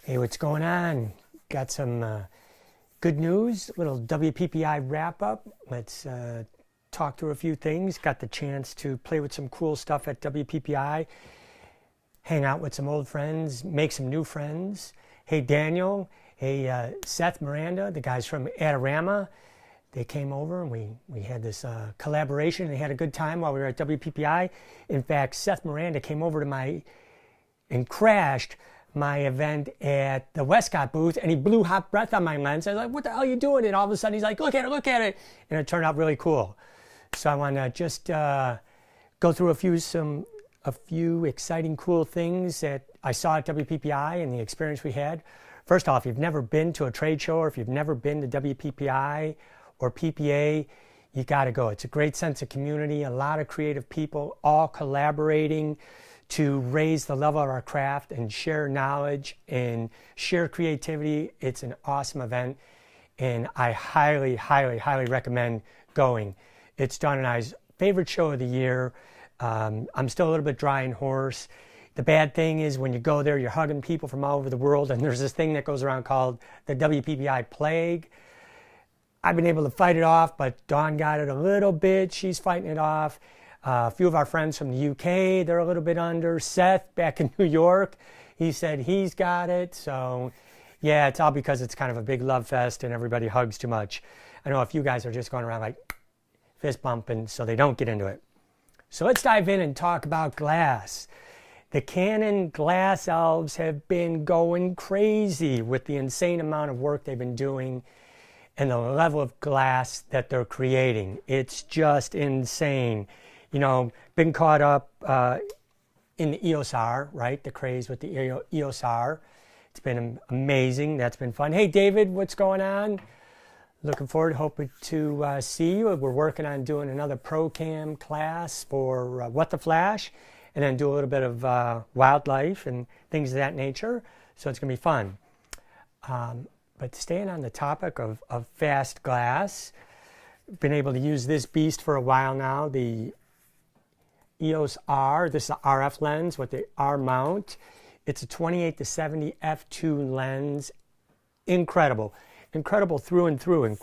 Hey, what's going on? Got some good news, little WPPI wrap-up. Let's talk through a few things. Got the chance to play with some cool stuff at WPPI, hang out with some old friends, make some new friends. Hey, Daniel. Hey, Seth Miranda, the guys from Adorama. They came over and we had this collaboration and had a good time while we were at WPPI. In fact, Seth Miranda came over to and crashed my event at the Westcott booth, and he blew hot breath on my lens. I was like, what the hell are you doing? And all of a sudden he's like, look at it. And it turned out really cool. So I want to just go through a few exciting, cool things that I saw at WPPI and the experience we had. First off, if you've never been to a trade show, or if you've never been to WPPI or PPA, you got to go. It's a great sense of community, a lot of creative people all collaborating to raise the level of our craft and share knowledge and share creativity. It's an awesome event, and I highly, highly, highly recommend going. It's Dawn and I's favorite show of the year. I'm still a little bit dry and hoarse. The bad thing is when you go there, you're hugging people from all over the world, and there's this thing that goes around called the WPPI plague. I've been able to fight it off, but Dawn got it a little bit. She's fighting it off. A few of our friends from the UK, they're a little bit under. Seth, back in New York, he said he's got it. So, yeah, it's all because it's kind of a big love fest and everybody hugs too much. I know a few guys are just going around like fist bumping so they don't get into it. So let's dive in and talk about glass. The Canon glass elves have been going crazy with the insane amount of work they've been doing and the level of glass that they're creating. It's just insane. You know, been caught up in the EOS R, right? The craze with the EOS R. It's been amazing. That's been fun. Hey, David, what's going on? Looking forward, hoping to see you. We're working on doing another ProCam class for What the Flash, and then do a little bit of wildlife and things of that nature. So it's going to be fun. But staying on the topic of fast glass, been able to use this beast for a while now, the EOS R. This is an RF lens with the R mount. It's a 28-70 f2 lens. Incredible. Incredible through and through.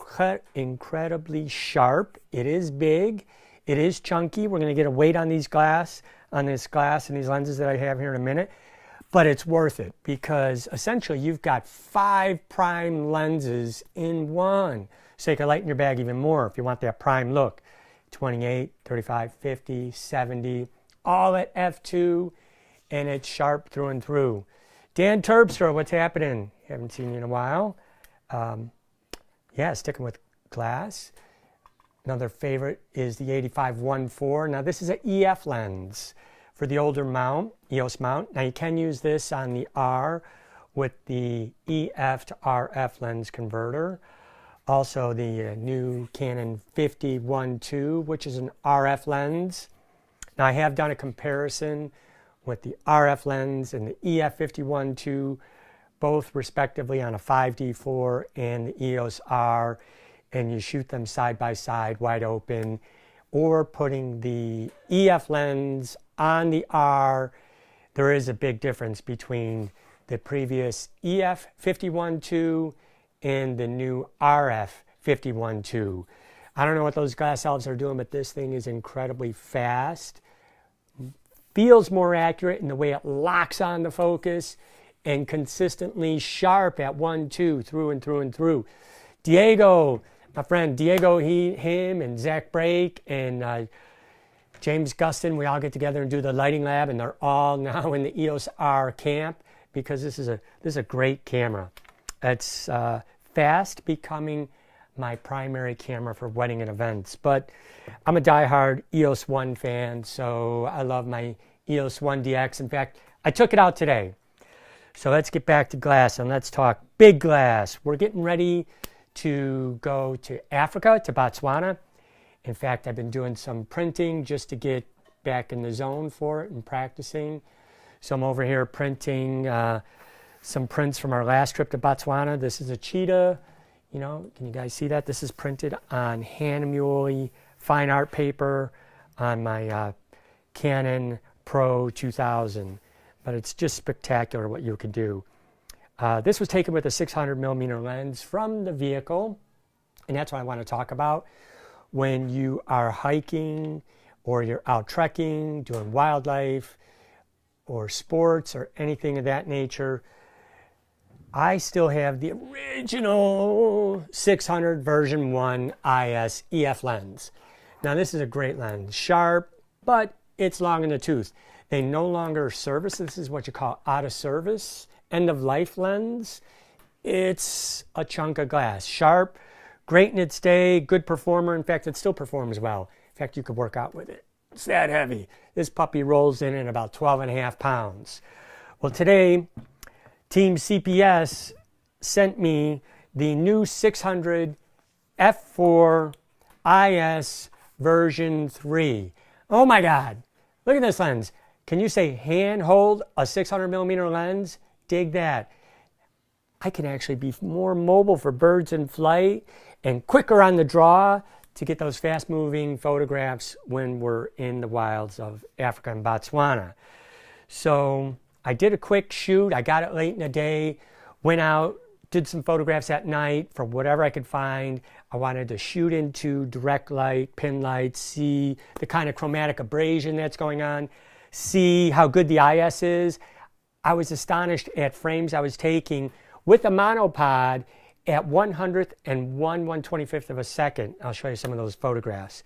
Incredibly sharp. It is big. It is chunky. We're going to get a weight on this glass and these lenses that I have here in a minute. But it's worth it because essentially you've got 5 prime lenses in one. So you can lighten your bag even more if you want that prime look. 28, 35, 50, 70, all at f2, and it's sharp through and through. Dan Terpstra, what's happening? Haven't seen you in a while. Yeah, sticking with glass. Another favorite is the 85-14. Now this is an EF lens for the older mount, EOS mount. Now you can use this on the R with the EF to RF lens converter. Also the new Canon 50-1.2, which is an RF lens. Now I have done a comparison with the RF lens and the EF 50-1.2, both respectively on a 5D4 and the EOS R, and you shoot them side by side, wide open, or putting the EF lens on the R. There is a big difference between the previous EF 50-1.2 and the new RF 50-1.2. I don't know what those glass elves are doing, but this thing is incredibly fast. Feels more accurate in the way it locks on the focus, and consistently sharp at 1.2 through and through and through. Diego, my friend Diego, him and Zach Brake and James Gustin, we all get together and do the lighting lab, and they're all now in the EOS R camp because this is a great camera. It's fast becoming my primary camera for wedding and events. But I'm a diehard EOS 1 fan, so I love my EOS 1DX. In fact, I took it out today. So let's get back to glass and let's talk big glass. We're getting ready to go to Africa, to Botswana. In fact, I've been doing some printing just to get back in the zone for it and practicing. So I'm over here printing some prints from our last trip to Botswana. This is a cheetah. You know, can you guys see that? This is printed on hand muley fine art paper on my Canon Pro 2000. But it's just spectacular what you can do. This was taken with a 600 millimeter lens from the vehicle, and that's what I want to talk about. When you are hiking or you're out trekking, doing wildlife or sports or anything of that nature, I still have the original 600 version 1 IS EF lens. Now this is a great lens, sharp, but it's long in the tooth. They no longer service. This is what you call out of service, end of life lens. It's a chunk of glass, sharp, great in its day, good performer. In fact, it still performs well. In fact, you could work out with it. It's that heavy. This puppy rolls in at about 12.5 pounds. Well, today, Team CPS sent me the new 600 f4 IS version 3. Oh my God, look at this lens. Can you say handhold a 600 millimeter lens? Dig that. I can actually be more mobile for birds in flight and quicker on the draw to get those fast moving photographs when we're in the wilds of Africa and Botswana. So I did a quick shoot. I got it late in the day, went out, did some photographs at night from whatever I could find. I wanted to shoot into direct light, pin light, see the kind of chromatic abrasion that's going on, see how good the IS is. I was astonished at frames I was taking with a monopod at 100th and 1/125th of a second. I'll show you some of those photographs.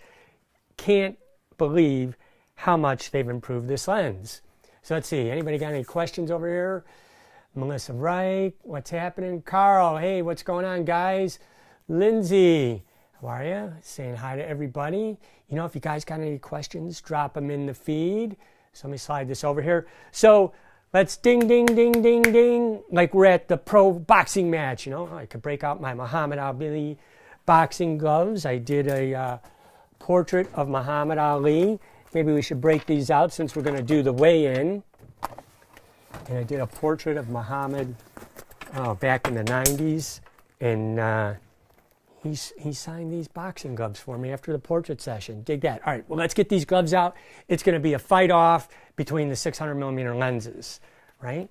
Can't believe how much they've improved this lens. So let's see, anybody got any questions over here? Melissa Wright, what's happening? Carl, hey, what's going on, guys? Lindsay, how are you? Saying hi to everybody. You know, if you guys got any questions, drop them in the feed. So let me slide this over here. So let's ding, ding, ding, ding, ding, like we're at the pro boxing match. You know, I could break out my Muhammad Ali boxing gloves. I did a portrait of Muhammad Ali. Maybe we should break these out since we're going to do the weigh-in. And I did a portrait of Muhammad back in the 90s. And he signed these boxing gloves for me after the portrait session. Dig that. All right, well, let's get these gloves out. It's going to be a fight-off between the 600 millimeter lenses, right?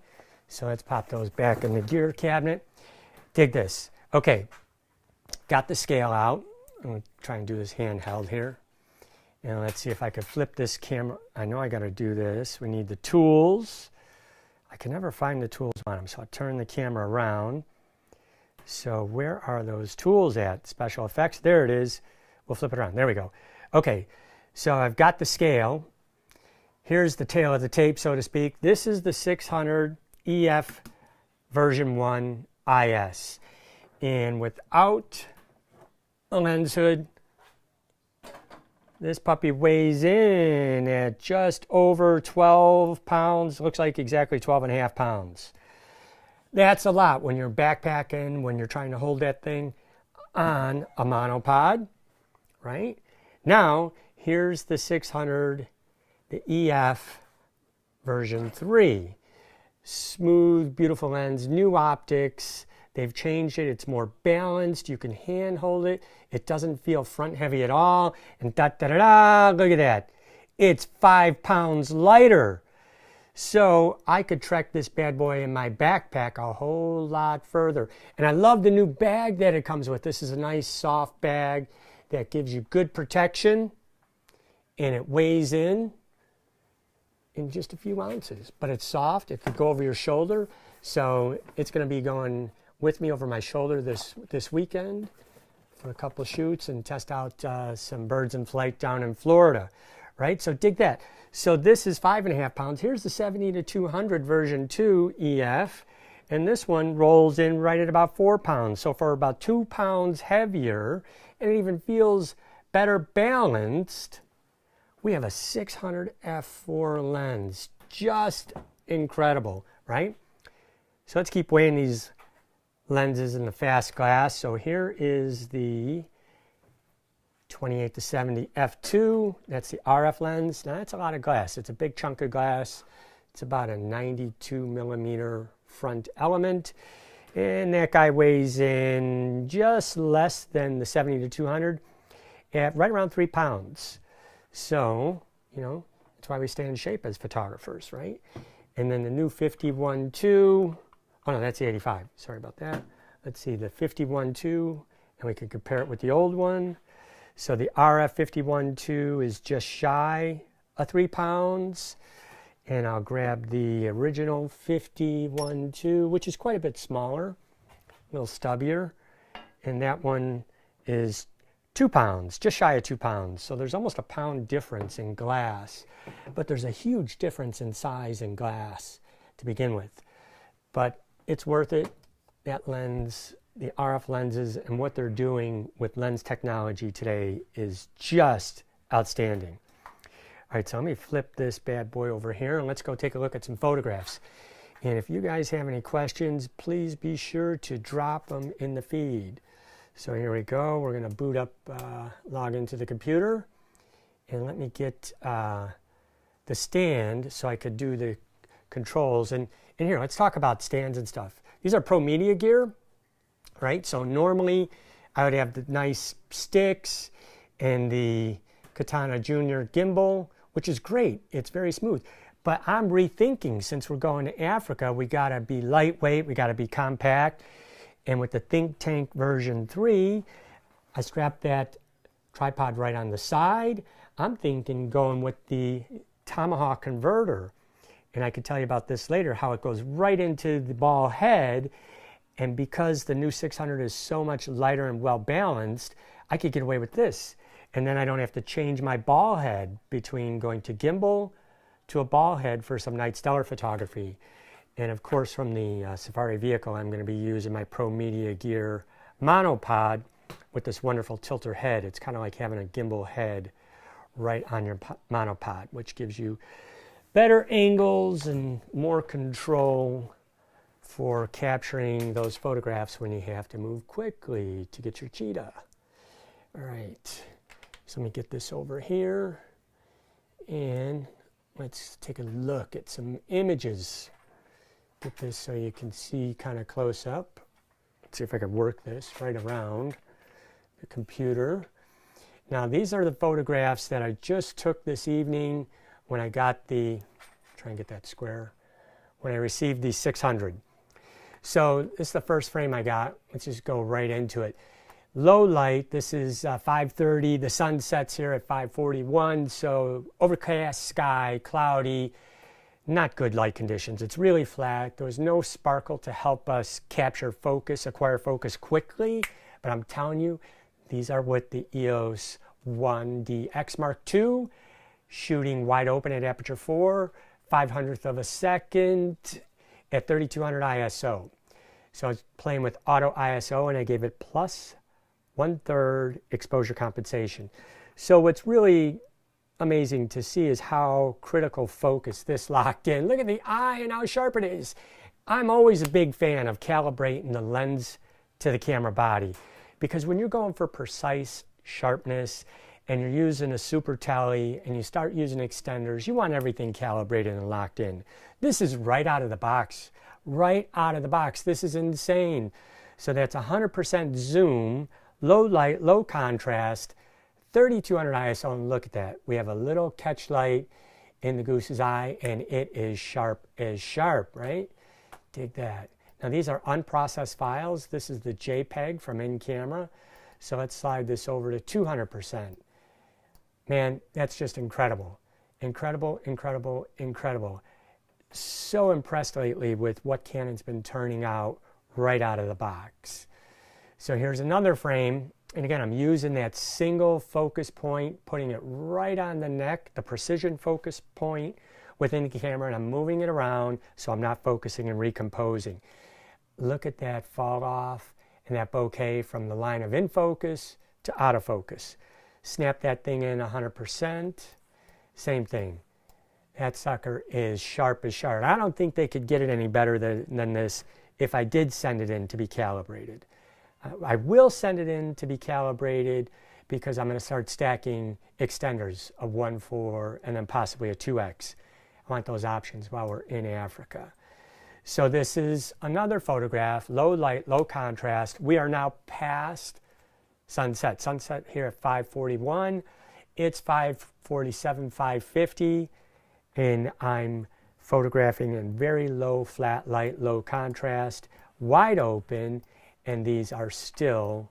So let's pop those back in the gear cabinet. Dig this. Okay, got the scale out. I'm going to try and do this handheld here. And let's see if I can flip this camera. I know I got to do this. We need the tools. I can never find the tools on them, so I'll turn the camera around. So where are those tools at? Special effects. There it is. We'll flip it around. There we go. Okay, so I've got the scale. Here's the tail of the tape, so to speak. This is the 600 EF version 1 IS. And without a lens hood, this puppy weighs in at just over 12 pounds. Looks like exactly 12.5 pounds. That's a lot when you're backpacking, when you're trying to hold that thing on a monopod, right? Now, here's the 600, the EF version 3. Smooth, beautiful lens, new optics. They've changed it. It's more balanced. You can hand hold it. It doesn't feel front heavy at all. And da-da-da-da, look at that. It's 5 pounds lighter. So I could trek this bad boy in my backpack a whole lot further. And I love the new bag that it comes with. This is a nice soft bag that gives you good protection. And it weighs in just a few ounces. But it's soft. It could go over your shoulder. So it's going to be going with me over my shoulder this weekend for a couple of shoots and test out some birds in flight down in Florida, right? So dig that. So this is 5.5 pounds. Here's the 70-200 version 2 EF, and this one rolls in right at about 4 pounds. So for about 2 pounds heavier, and it even feels better balanced, we have a 600 f4 lens. Just incredible, right? So let's keep weighing these lenses in the fast glass. So here is the 28-70 f2. That's the RF lens. Now that's a lot of glass. It's a big chunk of glass. It's about a 92 millimeter front element. And that guy weighs in just less than the 70-200 at right around 3 pounds. So, you know, that's why we stay in shape as photographers, right? And then the new 51.2 Oh no, that's the 85. Sorry about that. Let's see, the 51.2, and we can compare it with the old one. So the RF 51.2 is just shy of 3 pounds. And I'll grab the original 51.2, which is quite a bit smaller, a little stubbier. And that one is 2 pounds, just shy of 2 pounds. So there's almost a pound difference in glass. But there's a huge difference in size in glass to begin with. But it's worth it. That lens, the RF lenses, and what they're doing with lens technology today is just outstanding. All right, so let me flip this bad boy over here and let's go take a look at some photographs. And if you guys have any questions, please be sure to drop them in the feed. So here we go. We're going to boot up, log into the computer. And let me get the stand so I could do the controls. And here, let's talk about stands and stuff. These are pro media gear, right? So normally I would have the nice sticks and the Katana Junior gimbal, which is great. It's very smooth. But I'm rethinking, since we're going to Africa, we got to be lightweight, we got to be compact. And with the ThinkTank version 3, I strapped that tripod right on the side. I'm thinking going with the Tomahawk converter. And I can tell you about this later, how it goes right into the ball head. And because the new 600 is so much lighter and well balanced, I could get away with this. And then I don't have to change my ball head between going to gimbal to a ball head for some night stellar photography. And of course, from the Safari vehicle, I'm going to be using my Pro Media Gear monopod with this wonderful tilter head. It's kind of like having a gimbal head right on your monopod, which gives you better angles and more control for capturing those photographs when you have to move quickly to get your cheetah. All right. So let me get this over here and let's take a look at some images. Get this so you can see kind of close up. Let's see if I can work this right around the computer. Now these are the photographs that I just took this evening when I got the, try and get that square, when I received the 600. So this is the first frame I got. Let's just go right into it. Low light, this is 5:30. The sun sets here at 5:41, so overcast sky, cloudy, not good light conditions. It's really flat. There was no sparkle to help us capture focus, acquire focus quickly, but I'm telling you, these are with the EOS 1DX Mark II, shooting wide open at aperture 4, 500th of a second at 3200 ISO. So I was playing with auto ISO and I gave it plus 1/3 exposure compensation. So what's really amazing to see is how critical focus this locked in. Look at the eye and how sharp it is. I'm always a big fan of calibrating the lens to the camera body, because when you're going for precise sharpness and you're using a super tele and you start using extenders, you want everything calibrated and locked in. This is right out of the box. Right out of the box. This is insane. So that's 100% zoom, low light, low contrast, 3200 ISO, and look at that. We have a little catch light in the goose's eye, and it is sharp as sharp, right? Dig that. Now these are unprocessed files. This is the JPEG from in-camera. So let's slide this over to 200%. Man, that's just incredible. Incredible, incredible, incredible. So impressed lately with what Canon's been turning out right out of the box. So here's another frame, and again, I'm using that single focus point, putting it right on the neck, the precision focus point within the camera, and I'm moving it around so I'm not focusing and recomposing. Look at that fall off and that bokeh from the line of in focus to out of focus. Snap that thing in 100%, same thing. That sucker is sharp as sharp. I don't think they could get it any better than this if I did send it in to be calibrated. I will send it in to be calibrated because I'm going to start stacking extenders of 1.4 and then possibly a 2x. I want those options while we're in Africa. So this is another photograph, low light, low contrast. We are now past sunset. Sunset here at 5:41. It's 5:47, 5:50, and I'm photographing in very low flat light, low contrast, wide open, and these are still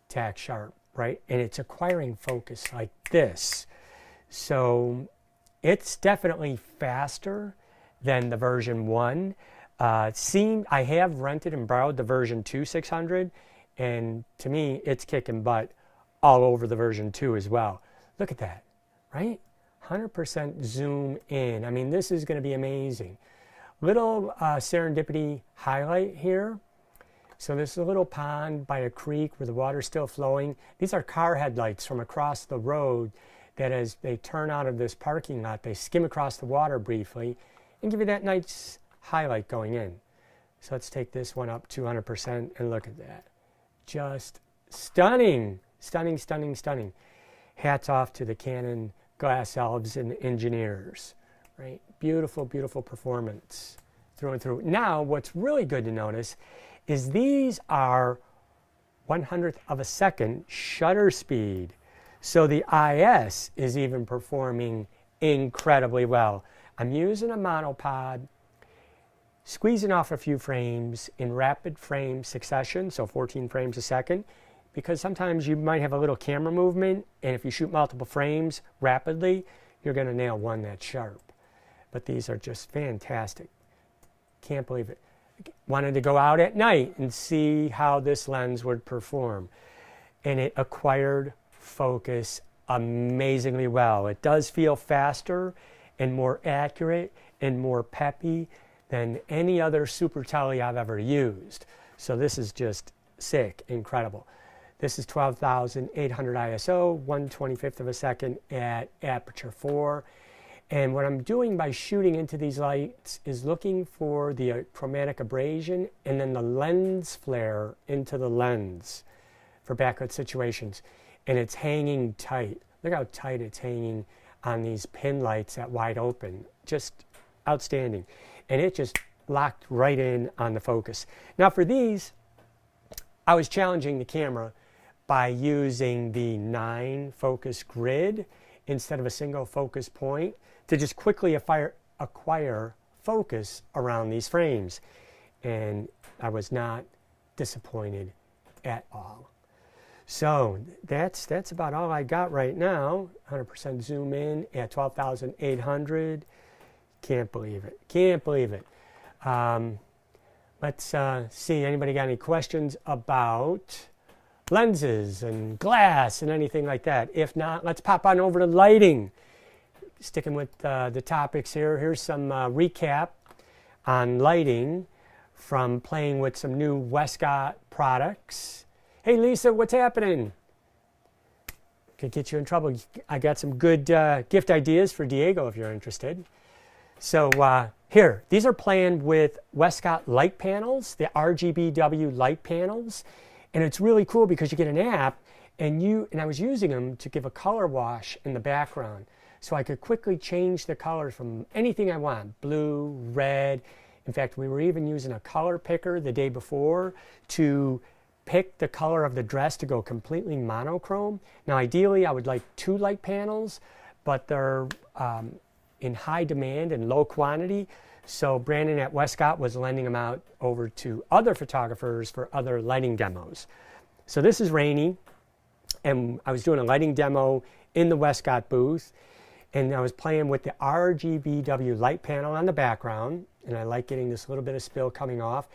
tack sharp, right? And it's acquiring focus like this. So it's definitely faster than the version 1. Cine, I have rented and borrowed the version 2 600, and to me, it's kicking butt all over the version 2 as well. Look at that, right? 100% zoom in. I mean, this is going to be amazing. Little serendipity highlight here. So this is a little pond by a creek where the water's still flowing. These are car headlights from across the road that as they turn out of this parking lot, they skim across the water briefly and give you that nice highlight going in. So let's take this one up 200% and look at that. Just stunning, stunning, stunning, stunning. Hats off to the Canon glass elves and engineers, right? Beautiful, beautiful performance through and through. Now, what's really good to notice is these are 1/100th of a second shutter speed. So the IS is even performing incredibly well. I'm using a monopod, squeezing off a few frames in rapid frame succession, so 14 frames a second, because sometimes you might have a little camera movement, and if you shoot multiple frames rapidly, you're going to nail one that's sharp. But these are just fantastic. Can't believe it. Wanted to go out at night and see how this lens would perform. And it acquired focus amazingly well. It does feel faster and more accurate and more peppy than any other super tele I've ever used. So this is just sick, incredible. This is 12,800 ISO, 1/25th of a second at aperture 4. And what I'm doing by shooting into these lights is looking for the chromatic abrasion and then the lens flare into the lens for backlit situations. And it's hanging tight. Look how tight it's hanging on these pin lights at wide open. Just outstanding. And it just locked right in on the focus. Now for these, I was challenging the camera by using the 9 focus grid instead of a single focus point to just quickly acquire focus around these frames. And I was not disappointed at all. So that's about all I got right now. 100% zoom in at 12,800. Can't believe it. Can't believe it. Let's see. Anybody got any questions about lenses and glass and anything like that? If not, let's pop on over to lighting. Sticking with the topics here. Here's some recap on lighting from playing with some new Westcott products. Hey Lisa, what's happening? Could get you in trouble. I got some good gift ideas for Diego if you're interested. So here, these are playing with Westcott light panels, the RGBW light panels. And it's really cool because you get an app and I was using them to give a color wash in the background. So I could quickly change the colors from anything I want, blue, red. In fact, we were even using a color picker the day before to pick the color of the dress to go completely monochrome. Now, ideally, I would like 2 light panels, but they're in high demand and low quantity. So Brandon at Westcott was lending them out over to other photographers for other lighting demos. So this is rainy, and I was doing a lighting demo in the Westcott booth, and I was playing with the RGBW light panel on the background, and I like getting this little bit of spill coming off.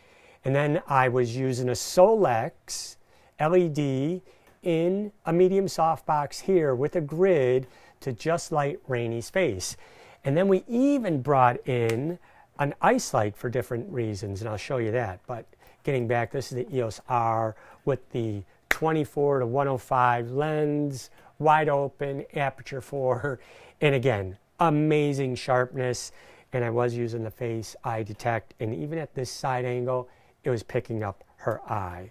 And then I was using a Solix LED in a medium softbox here with a grid to just light Rainy's face. And then we even brought in an ice light for different reasons, and I'll show you that. But getting back, this is the EOS R with the 24 to 105 lens, wide open, aperture 4, and again, amazing sharpness. And I was using the face eye detect, and even at this side angle, it was picking up her eye.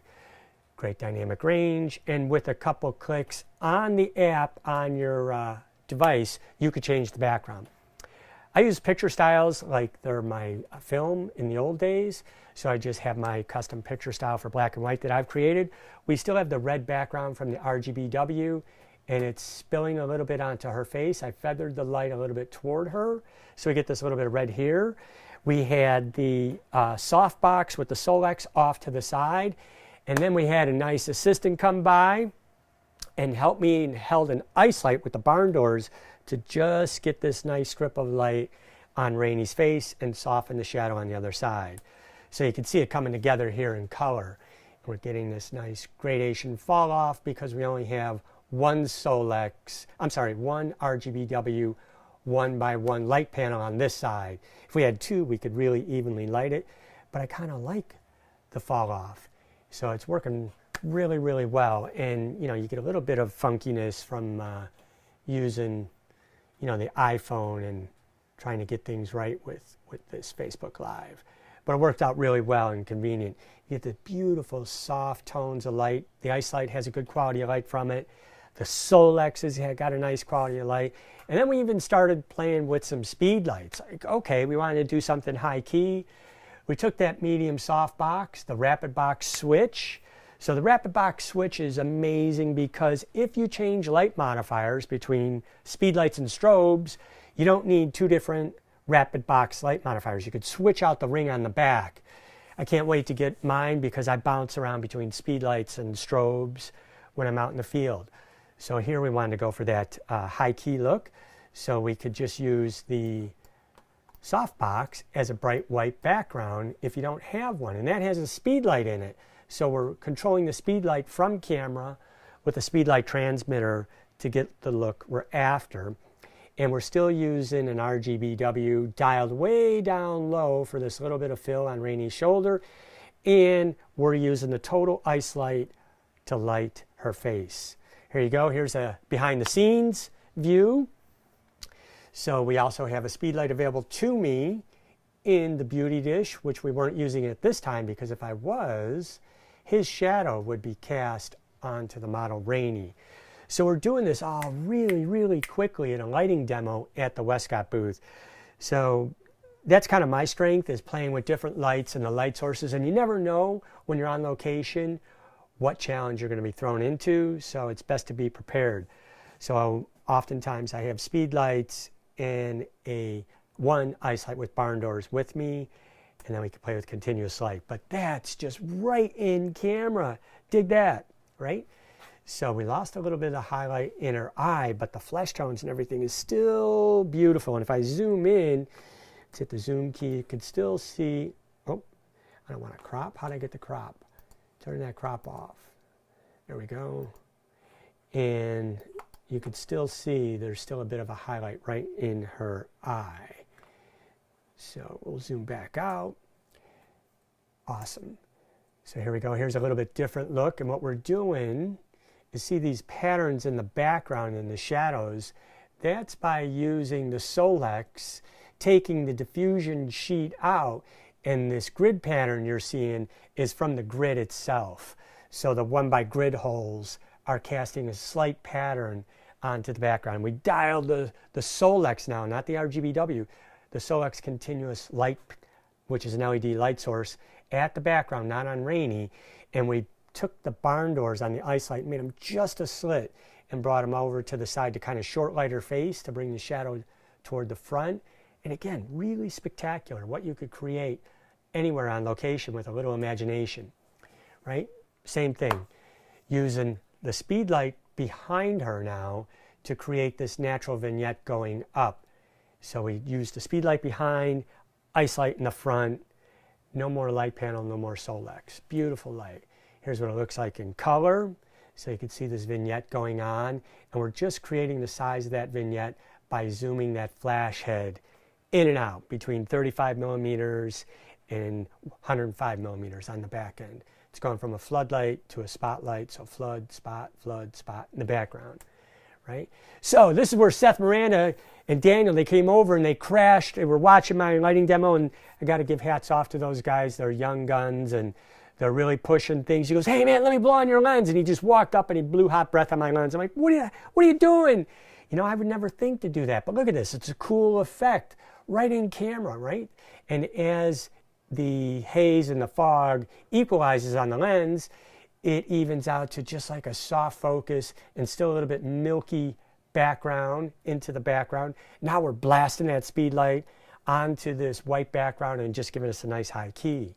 Great dynamic range, and with a couple clicks on the app on your device, you could change the background. I use picture styles like they're my film in the old days, so I just have my custom picture style for black and white that I've created. We still have the red background from the RGBW, and it's spilling a little bit onto her face. I feathered the light a little bit toward her, so we get this little bit of red here. We had the softbox with the Solix off to the side, and then we had a nice assistant come by and help me and held an ice light with the barn doors to just get this nice strip of light on Rainy's face and soften the shadow on the other side. So you can see it coming together here in color. We're getting this nice gradation fall off because we only have one RGBW 1x1 light panel on this side. If we had two, we could really evenly light it, but I kind of like the fall off. So it's working really, really well. And you know, you get a little bit of funkiness from using, you know, the iPhone and trying to get things right with this Facebook Live. But it worked out really well and convenient. You get the beautiful soft tones of light. The ice light has a good quality of light from it. The Solix has got a nice quality of light. And then we even started playing with some speed lights. Like, okay, we wanted to do something high key. We took that medium soft box, the rapid box switch. So the rapid box switch is amazing because if you change light modifiers between speed lights and strobes, you don't need two different rapid box light modifiers. You could switch out the ring on the back. I can't wait to get mine because I bounce around between speed lights and strobes when I'm out in the field. So here we wanted to go for that high key look. So we could just use the softbox as a bright white background if you don't have one. And that has a speed light in it. So we're controlling the speed light from camera with a speed light transmitter to get the look we're after. And we're still using an RGBW dialed way down low for this little bit of fill on Rainy's shoulder. And we're using the total ice light to light her face. Here you go. Here's a behind the scenes view. So we also have a speed light available to me in the beauty dish, which we weren't using at this time because if I was, his shadow would be cast onto the model Rainy. So we're doing this all really, really quickly in a lighting demo at the Westcott booth. So that's kind of my strength, is playing with different lights and the light sources. And you never know when you're on location what challenge you're going to be thrown into. So it's best to be prepared. So oftentimes I have speed lights and one ice light with barn doors with me. And then we can play with continuous light. But that's just right in camera. Dig that, right? So we lost a little bit of highlight in her eye, but the flesh tones and everything is still beautiful. And if I zoom in, let's hit the zoom key, you can still see, oh, I don't want to crop. How do I get the crop? Turn that crop off. There we go. And you can still see there's still a bit of a highlight right in her eye. So we'll zoom back out. Awesome. So here we go. Here's a little bit different look. And what we're doing is see these patterns in the background and the shadows. That's by using the Solix, taking the diffusion sheet out, and this grid pattern you're seeing is from the grid itself. So the 1x grid holes are casting a slight pattern onto the background. We dialed the Solix now, not the RGBW, the Solix continuous light, which is an LED light source, at the background, not on Rainy, and we took the barn doors on the ice light, made them just a slit, and brought them over to the side to kind of short light her face to bring the shadow toward the front. And again, really spectacular what you could create anywhere on location with a little imagination, right? Same thing, using the speed light behind her now to create this natural vignette going up. So we used the speed light behind, ice light in the front, no more light panel, no more Solix. Beautiful light. Here's what it looks like in color. So you can see this vignette going on. And we're just creating the size of that vignette by zooming that flash head in and out between 35 millimeters and 105 millimeters on the back end. It's going from a floodlight to a spotlight. So flood, spot in the background, right? So this is where Seth Miranda and Daniel, they came over and they crashed. They were watching my lighting demo, and I got to give hats off to those guys. They're young guns, and they're really pushing things. He goes, "Hey, man, let me blow on your lens." And he just walked up and he blew hot breath on my lens. I'm like, what are you doing? You know, I would never think to do that. But look at this. It's a cool effect right in camera, right? And as the haze and the fog equalizes on the lens, it evens out to just like a soft focus and still a little bit milky background into the background. Now we're blasting that speed light onto this white background and just giving us a nice high key.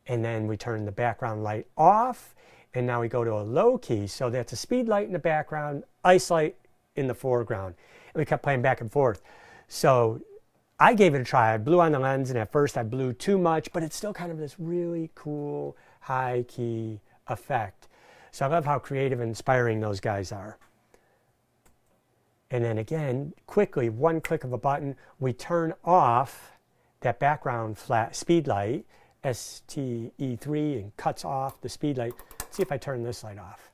And then we turn the background light off, and now we go to a low key. So that's a speed light in the background, ice light in the foreground. And we kept playing back and forth. So I gave it a try. I blew on the lens, and at first I blew too much, but it's still kind of this really cool high key effect. So I love how creative and inspiring those guys are. And then again, quickly, one click of a button, we turn off that background flat speed light, STE3, and cuts off the speed light. Let's see if I turn this light off.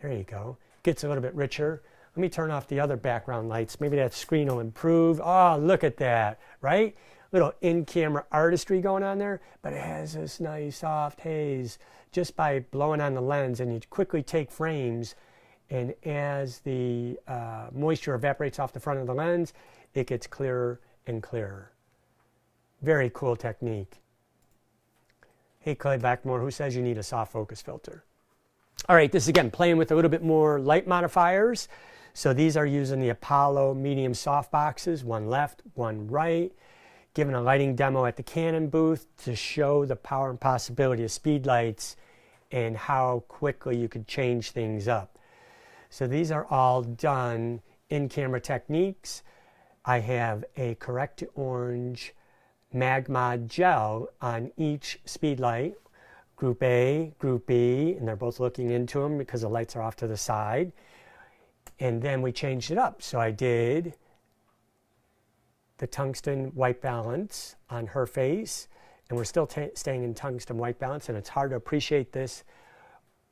There you go. Gets a little bit richer. Let me turn off the other background lights. Maybe that screen will improve. Oh, look at that, right? Little in-camera artistry going on there, but it has this nice soft haze just by blowing on the lens, and you quickly take frames, and as the moisture evaporates off the front of the lens, it gets clearer and clearer. Very cool technique. Hey, Clay Blackmore, who says you need a soft focus filter? All right, this is again playing with a little bit more light modifiers. So these are using the Apollo medium soft boxes, one left, one right. Giving a lighting demo at the Canon booth to show the power and possibility of speed lights and how quickly you could change things up. So these are all done in-camera techniques. I have a correct to orange Magmod gel on each speed light, group A, group B, and they're both looking into them because the lights are off to the side. And then we changed it up. So I did the tungsten white balance on her face, and we're still staying in tungsten white balance, and it's hard to appreciate this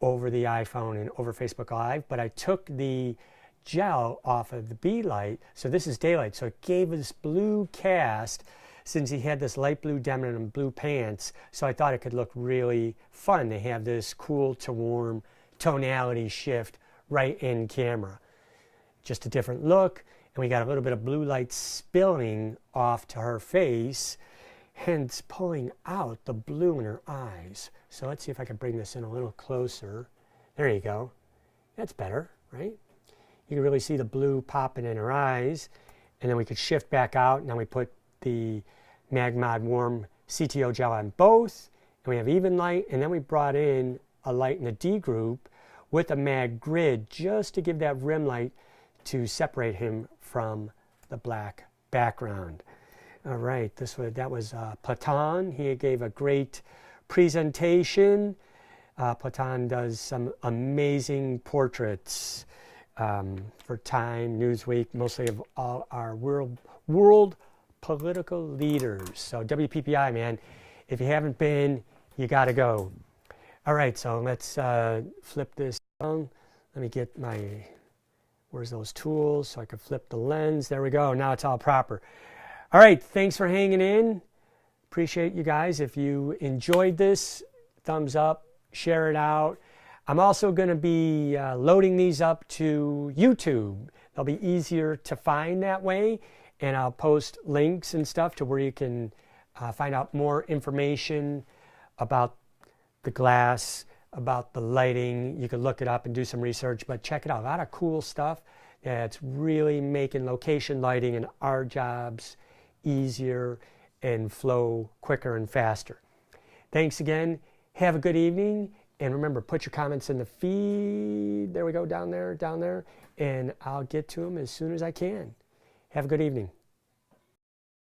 over the iPhone and over Facebook Live, but I took the gel off of the B light, so this is daylight, so it gave this blue cast since he had this light blue denim and blue pants, so I thought it could look really fun to have this cool to warm tonality shift right in camera. Just a different look, and we got a little bit of blue light spilling off to her face, hence pulling out the blue in her eyes. So let's see if I can bring this in a little closer. There you go. That's better, right? You can really see the blue popping in her eyes. And then we could shift back out. Now we put the Magmod Warm CTO gel on both. And we have even light. And then we brought in a light in the D group with a mag grid just to give that rim light to separate him from the black background. All right, that was Platon. He gave a great presentation. Platon does some amazing portraits for Time, Newsweek, mostly of all our world political leaders. So WPPI, man, if you haven't been, you got to go. All right, so let's flip this down. Let me get my, where's those tools so I can flip the lens. There we go. Now it's all proper. All right, thanks for hanging in. Appreciate you guys. If you enjoyed this, thumbs up, share it out. I'm also going to be loading these up to YouTube. They'll be easier to find that way, and I'll post links and stuff to where you can find out more information about the glass, about the lighting. You can look it up and do some research, but check it out. A lot of cool stuff that's really making location lighting and our jobs easier and flow quicker and faster. Thanks again. Have a good evening. And remember, put your comments in the feed. There we go, down there. And I'll get to them as soon as I can. Have a good evening.